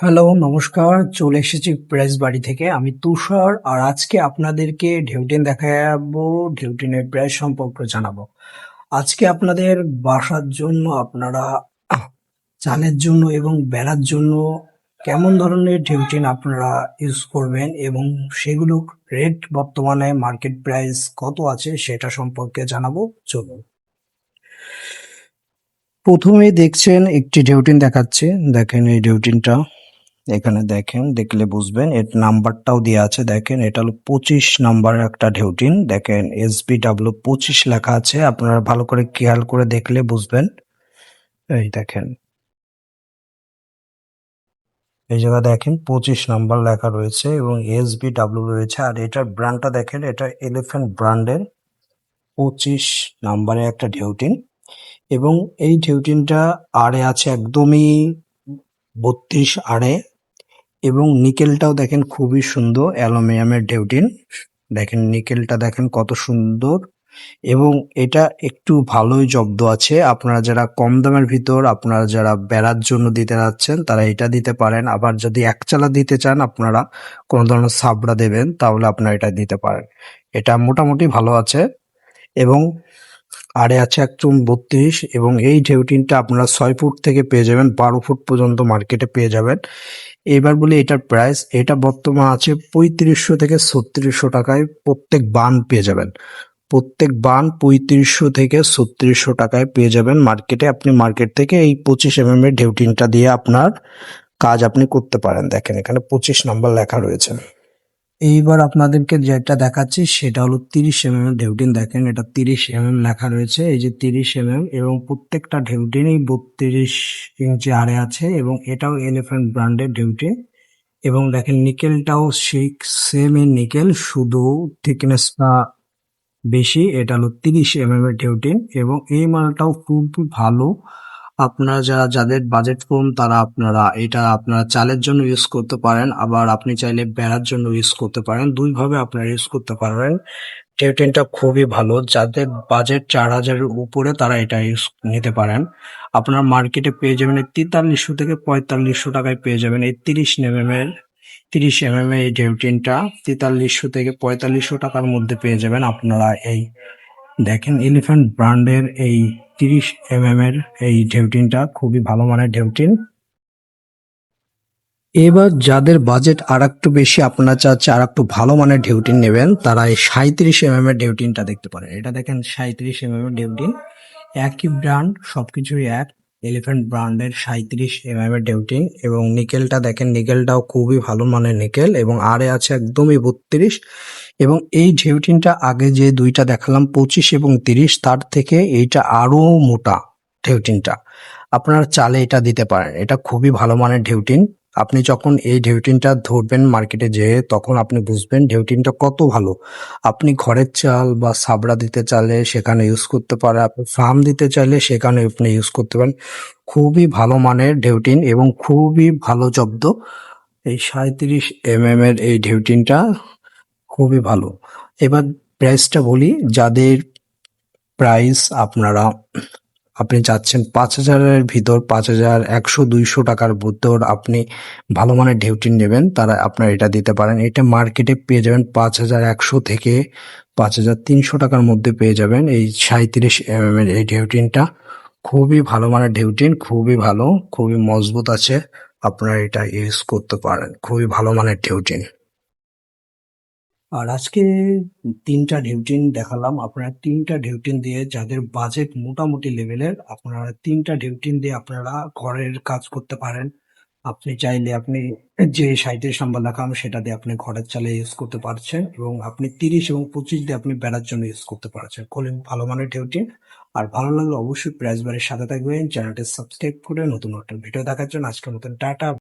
Hello, নমস্কার। চলে এসেছি প্রেস বাড়ি থেকে। আমি তুষার। আর আজকে আপনাদেরকে ঢেউটিন দেখাবো, ঢেউটিনের প্রাইস সম্পর্কে জানাবো। আজকে আপনাদের বাসার জন্য, আপনারা চালের জন্য এবং বেড়ার জন্য কেমন ধরনের ঢেউটিন আপনারা ইউজ করবেন এবং সেগুলোর রেট বর্তমানে মার্কেট প্রাইস কত আছে সেটা সম্পর্কে জানাবো। চলুন। প্রথমে দেখছেন একটি ঢেউটিন দেখাচ্ছে। দেখেন এই ঢেউটিনটা, এখানে দেখেন, দেখলে বুঝবেন। এর নাম্বারটাও দেওয়া আছে। দেখেন, এটা হলো 25 নাম্বারের একটা ঢেউটিন। দেখেন SBW 25 লেখা আছে। আপনারা ভালো করে খেয়াল করে দেখলে বুঝবেন। এই দেখেন, এই জায়গায় দেখেন 25 নাম্বার লেখা রয়েছে এবং SBW রয়েছে। আর এটার ব্র্যান্ডটা দেখেন, এটা এলিফ্যান্ট ব্র্যান্ডের 25 নাম্বারের একটা ঢেউটিন। এবং এই ঢেউটিনটা আড়ে আছে একদমই 32 আড়ে। এবং নিকেলটাও দেখেন খুবই সুন্দর, অ্যালুমিনিয়ামের ঢেউটিন। দেখেন নিকেলটা দেখেন কত সুন্দর। এবং এটা একটু ভালোই জব্দ আছে। আপনারা যারা কম দামের ভিতর, আপনারা যারা বেড়ার জন্য দিতে যাচ্ছেন, তারা এটা দিতে পারেন। আবার যদি একচালা দিতে চান, আপনারা কোনো ধরনের সাবড়া দেবেন, তাহলে আপনারা এটা দিতে পারেন। এটা মোটামুটি ভালো আছে। এবং আড়ে আছে একদম 32। এবং এই ঢেউটিনটা আপনারা 6 ফুট থেকে পেয়ে যাবেন, 12 ফুট পর্যন্ত মার্কেটে পেয়ে যাবেন। এবার বলি এটার প্রাইস। এটা বর্তমান আছে 3500 থেকে 3600 টাকায় প্রত্যেক বান পেয়ে যাবেন। প্রত্যেক বান 3500 থেকে 3600 টাকায় পেয়ে যাবেন মার্কেটে। আপনি মার্কেট থেকে এই 25 এর ঢেউটিনটা দিয়ে আপনার কাজ আপনি করতে পারেন। দেখেন এখানে 25 নাম্বার লেখা রয়েছে। এইবার আপনাদেরকে যেটা দেখাচ্ছি সেটা হলো 30 এর ঢেউটিন। দেখেন এটা 30 লেখা রয়েছে, এই যে 30 এবং প্রত্যেকটা ঢেউটিনই 32 ইঞ্চি আড়ে আছে এবং এটাও এলিফ্যান্ট ব্র্যান্ডের ঢেউটিন। এবং দেখেন নিকেলটাও সেই সেম এর নিকেল, শুধু থিকনেসটা বেশি। এটা হলো 30 এর ঢেউটিন এবং এই মালটাও খুব ভালো। আপনারা যাদের বাজেট কম, তারা আপনারা চালের জন্য ইউজ করতে পারেন। আবার আপনি চাইলে বেড়ার জন্য ইউজ করতে পারেন। দুইভাবে আপনারা ইউজ করতে পারবেন। টেনটা খুবই ভালো। যাদের বাজেট 4000-এর উপরে, তারা এটা ইউজ নিতে পারেন। আপনার মার্কেটে পেয়ে যাবেন এই 4300 থেকে 4500 টাকায় পেয়ে যাবেন এই 30 এর এই ঢেউটিনটা। 4300 থেকে 4500 টাকার মধ্যে পেয়ে যাবেন আপনারা। এই দেখেন এলিফ্যান্ট ব্র্যান্ডের এই 30 এর এই ঢেউটিনটা খুবই ভালো মানের ঢেউটিন। এবার যাদের বাজেট আর একটু বেশি, আপনারা চাচ্ছে আর একটু ভালো মানের ঢেউটিন নেবেন, তারা এই 37 এর ঢেউটিনটা দেখতে পারেন। এটা দেখেন 37 এর ঢেউটিন, একই ব্র্যান্ড, সবকিছুই এক। এলিফ্যান্ট ব্র্যান্ডের 37 এর ঢেউটিন। এবং নিকেলটা দেখেন, নিকেলটাও খুবই ভালো মানের নিকেল এবং আরে আছে একদমই 32। এবং এই ঢেউটিনটা আগে যে দুইটা দেখালাম 25 এবং 30, তার থেকে এইটা আরো মোটা ঢেউটিনটা। আপনারা চালে এটা দিতে পারেন। এটা খুবই ভালো মানের ঢেউটিন। আপনি যখন এই ঢেউটিনটা ধরবেন মার্কেটে যেয়ে, তখন আপনি বুঝবেন ঢেউটিনটা কত ভালো। আপনি ঘরের চাল বা সাবড়া দিতে চাইলে সেখানে ইউজ করতে পারেন। আপনি ফার্ম দিতে চাইলে সেখানে আপনি ইউজ করতে পারেন। খুবই ভালো মানের ঢেউটিন এবং খুবই ভালো জব্দ। এই 37 এর এই ঢেউটিনটা খুবই ভালো। এবার প্রাইসটা বলি। যাদের প্রাইস আপনি চাচ্ছেন 5000-এর ভিতর, 5100-200 টাকার ভিতর আপনি ভালো মানের ঢেউটিন নেবেন, তারা আপনার এটা দিতে পারেন। এটা মার্কেটে পেয়ে যাবেন 5100 থেকে 5300 টাকার মধ্যে পেয়ে যাবেন এই 37 এর এই ঢেউটিনটা। খুবই ভালো মানের ঢেউটিন, খুবই ভালো, খুবই মজবুত আছে। আপনারা এটা ইউজ করতে পারেন। খুবই ভালো মানের ঢেউটিন। আর আজকে 3টা ঢেউটিন দেখালাম। আপনারা 3টা ঢেউটিন দিয়ে, যাদের বাজেট মোটামুটি লেভেলের, আপনারা 3টা ঢেউটিন দিয়ে আপনারা ঘরের কাজ করতে পারেন। আপনি চাইলে আপনি যে 37 নাম্বার দেখাম সেটা দিয়ে আপনি ঘরের চালে ইউজ করতে পারছেন এবং আপনি 30 এবং 25 দিয়ে আপনি বেড়ার জন্য ইউজ করতে পারছেন। খুবই ভালো মানের ঢেউটিন। আর ভালো লাগলে অবশ্যই প্রাইস বারের সাথে থাকবেন, চ্যানেলটি সাবস্ক্রাইব করে নতুন একটা ভিডিও দেখার জন্য। আজকের মতন টাটা।